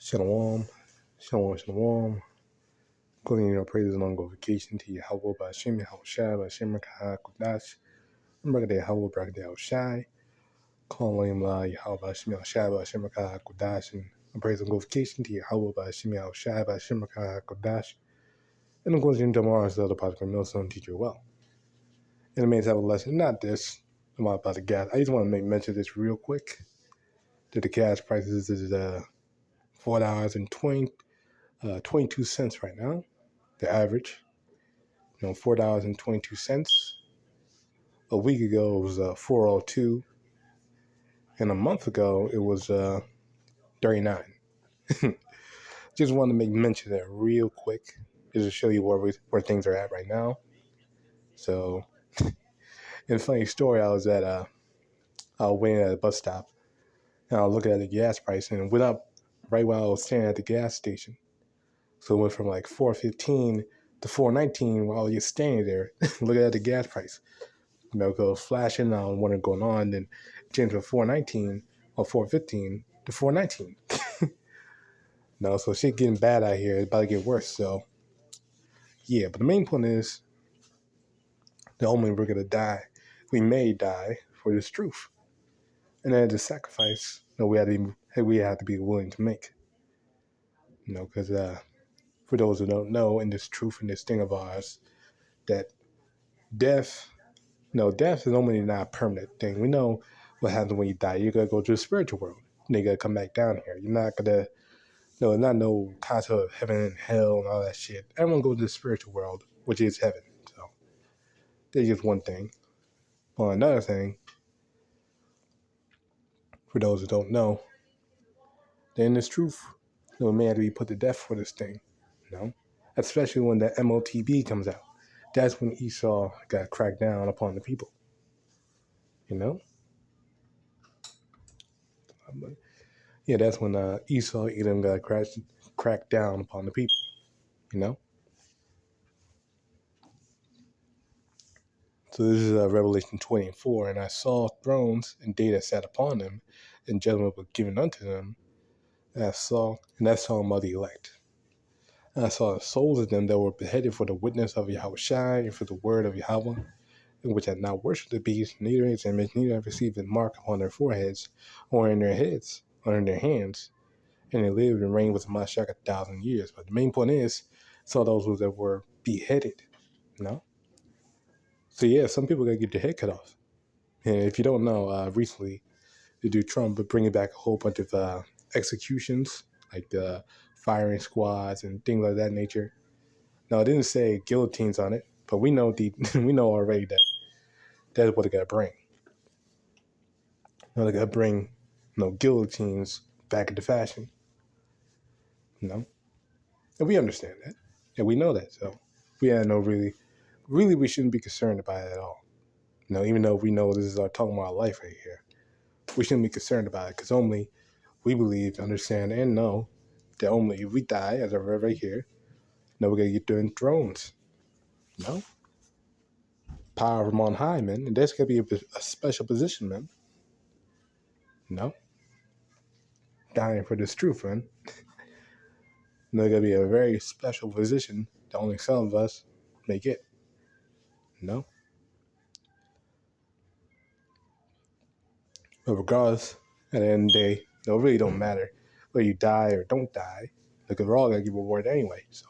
Shalom, shalom, shalom. Calling your praises and on glorification to YAHAWAH, BAHASHAM, YAHAWASHI, QADASH, BARAK, YAHAWAH, BARAK, YAHAWASHI. Calling YAHAWAH, BAHASHAM, QADASH, and praise and glorification to YAHAWAH, BAHASHAM, QADASH. And I'm going to tomorrow's other podcast, Millstone Teacher Well. And it may have a lesson, not this, about the gas. I just want to mention this real quick. That the gas prices is $4.22 right now. The average, $4.22. A week ago it was $4.02, and a month ago it was $39. Just wanted to make mention of that real quick, just to show you where things are at right now. So, in a funny story, I was waiting at a bus stop, and I was looking at the gas price, and it went up right while I was standing at the gas station. So it went from like $4.15 to $4.19 while you're standing there looking at the gas price. Go flashing on what is going on, then change from $4.19 or $4.15 to $4.19. No, so shit getting bad out here. It's about to get worse. So, yeah, but the main point is that only we're gonna die. We may die for this truth, and then the sacrifice that we have to be willing to make. Because for those who don't know, in this truth, in this thing of ours, that death is normally not a permanent thing. We know what happens when you die. You're going to go to the spiritual world. And you're going to come back down here. You're not going to, no concept of heaven and hell and all that shit. Everyone goes to the spiritual world, which is heaven. So, that's just one thing. Well, another thing, for those who don't know, that in this truth, we may have to be put to death for this thing. Especially when the MOTB comes out. That's when Esau got cracked down upon the people. Yeah, that's when Esau Edom got cracked down upon the people. So this is Revelation 20:4, and I saw thrones, and they that sat upon them, and judgment was given unto them. And I saw them of the elect. And I saw the souls of them that were beheaded for the witness of Yahawashi and for the word of Yahweh, and which had not worshipped the beast, neither his image, neither have received his mark upon their foreheads, or in their heads, or in their hands. And they lived and reigned with Mashiach 1,000 years. But the main point is, saw those that were beheaded. So yeah, some people gotta get their head cut off. And if you don't know, recently the dude Trump bringing back a whole bunch of executions, like the firing squads and things like that nature. Now it didn't say guillotines on it, but we know we know already that that's what they gotta bring. They gotta bring guillotines back into fashion. And we understand that, and we know that. So we had really we shouldn't be concerned about it at all. Even though we know this is talking about our life right here, we shouldn't be concerned about it, because only we believe, understand, and know that only if we die, as I read right here, we're going to get doing thrones. Power from on high, man. And that's going to be a special position, man. Dying for this truth, man. There's going to be a very special position that only some of us may get. But regardless, at the end of the day, it really don't matter whether you die or don't die, because we're all going to get rewarded anyway. So,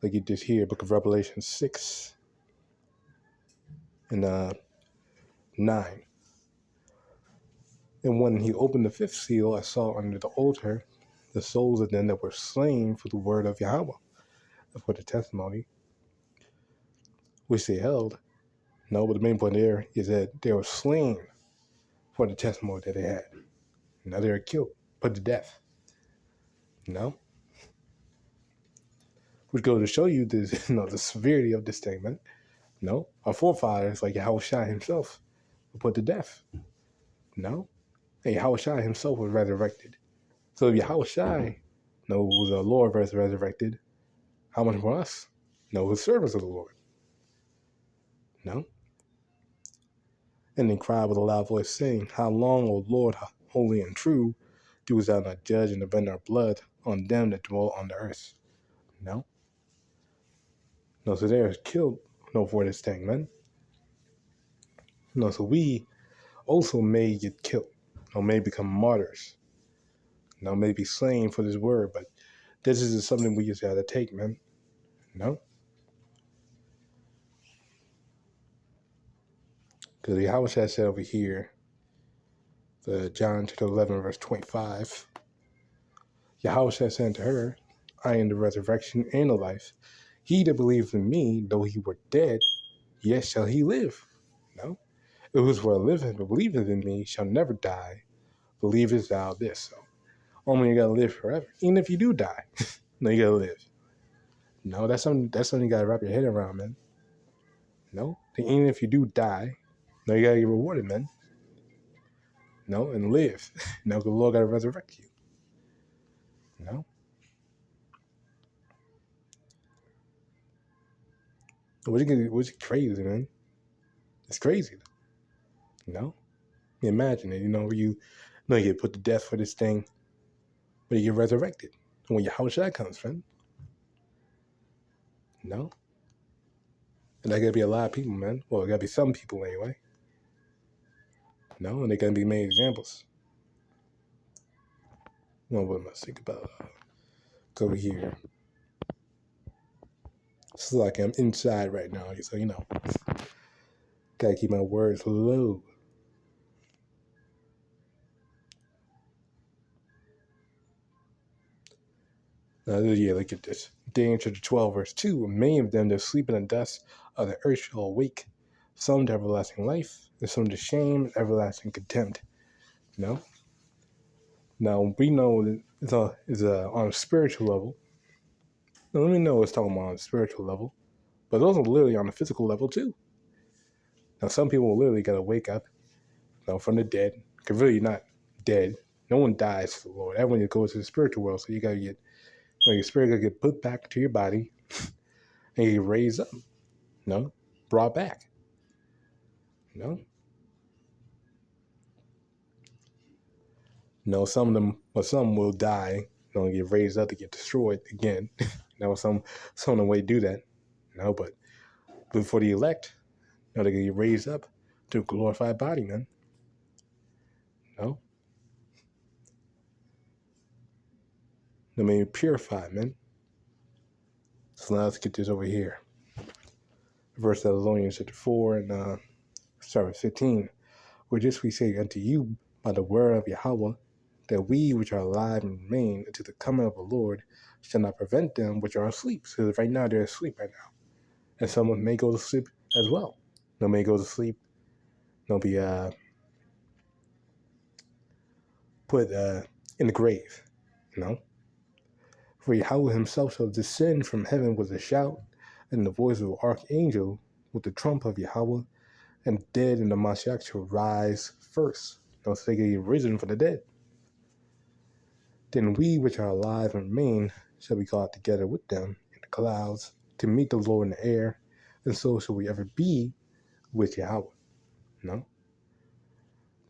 like you just hear, Book of Revelation 6 and 9. And when he opened the fifth seal, I saw under the altar the souls of them that were slain for the word of Yahweh, for the testimony which they held. But the main point there is that they were slain for the testimony that they had. Now they were killed, put to death. Which goes to show you this, the severity of this statement. Our forefathers, like Yahawashi himself, were put to death. And Yahawashi himself was resurrected. So if Yahawashi, was the Lord resurrected, how much more us? Who's servants of the Lord? And then cried with a loud voice, saying, How long, O Lord, holy and true, Doest thou not judge and avenge our blood on them that dwell on the earth? No. No, so they are killed, no, for this thing, man. No, so we also may get killed, or may become martyrs, may be slain for this word, but this is something we just gotta take, man. No? Because Yahawashi said over here, John chapter 11, verse 25, Yahawashi said unto her, I am the resurrection and the life. He that believes in me, though he were dead, yet shall he live. No? It was for a living, but believeth in me shall never die. Believest thou this? So, only you gotta live forever. Even if you do die, no, you gotta live. No, that's something you gotta wrap your head around, man. No? Even if you do die, no, you gotta get rewarded, man. No, and live. No, the Lord gotta resurrect you. No? Which is crazy, man. It's crazy. No? Imagine it, you get put to death for this thing, but you get resurrected. And when Yahawashi comes, friend. No? And there gotta be a lot of people, man. Well, there gotta be some people anyway. No, and they're gonna be made examples. Well, what must I think about? Go over here. It's like I'm inside right now, so gotta keep my words low. Look at this. Daniel chapter 12, verse 2. Many of them that sleep in the dust of the earth shall awake, some to everlasting life, and some to shame and everlasting contempt. No? Now, we know that it's on a spiritual level. Now, let me know it's talking about on a spiritual level, but those are literally on a physical level, too. Now, some people literally got to wake up from the dead, because really you're not dead. No one dies for the Lord. Everyone goes to the spiritual world, so you got to get, your spirit got to get put back to your body, and you get raised up, brought back, some of them, or some will die, get raised up to get destroyed again. Some of them way do that, but for the elect, they get raised up to a glorified body, man. They may be purified, man. So now let's get this over here. Verse Thessalonians chapter 4 and start with 15. For this we say unto you by the word of Yahawah, that we which are alive and remain until the coming of the Lord shall not prevent them which are asleep. So right now they're asleep right now. And someone may go to sleep as well. They may go to sleep. They'll be put in the grave, For Yahweh himself shall descend from heaven with a shout, and the voice of an archangel, with the trump of Yahweh, and the dead in the Mashiach shall rise first. So they get risen from the dead. Then we which are alive and remain shall be caught together with them in the clouds to meet the Lord in the air, and so shall we ever be with Yahweh.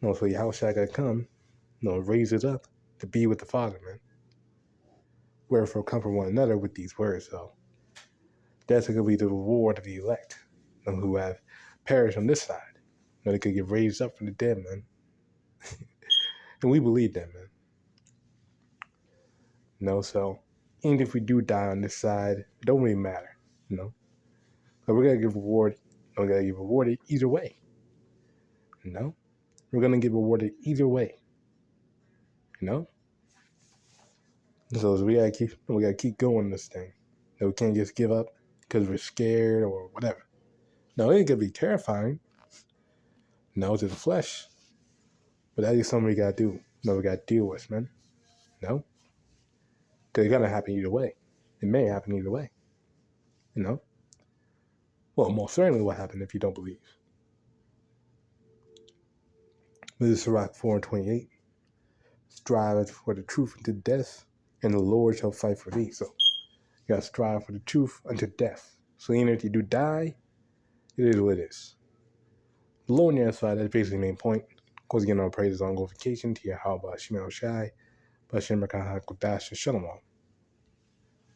So Yahweh shall come, raise it up to be with the Father, man. Wherefore comfort one another with these words. So that's going to be the reward of the elect, who have perished on this side. They could get raised up from the dead, man. And we believe that, man. So even if we do die on this side, it don't really matter, But we're going to get rewarded. We're going to get rewarded either way, We're going to get rewarded either way, So we got to keep going this thing. We can't just give up because we're scared or whatever. No, it ain't going to be terrifying, to the flesh. But that is something we got to do. We got to deal with, man. Because it's going to happen either way. It may happen either way, Well, most certainly what happened if you don't believe. This is Sirach 4:28. Strive for the truth unto death, and the Lord shall fight for thee. So you got to strive for the truth unto death. So even if you do die, it is what it is. The Lord on the other side, that's basically the main point. Of course, again, our praises on glorification to Yahawah Shai, BAHASHAM, QADASH, Shalom.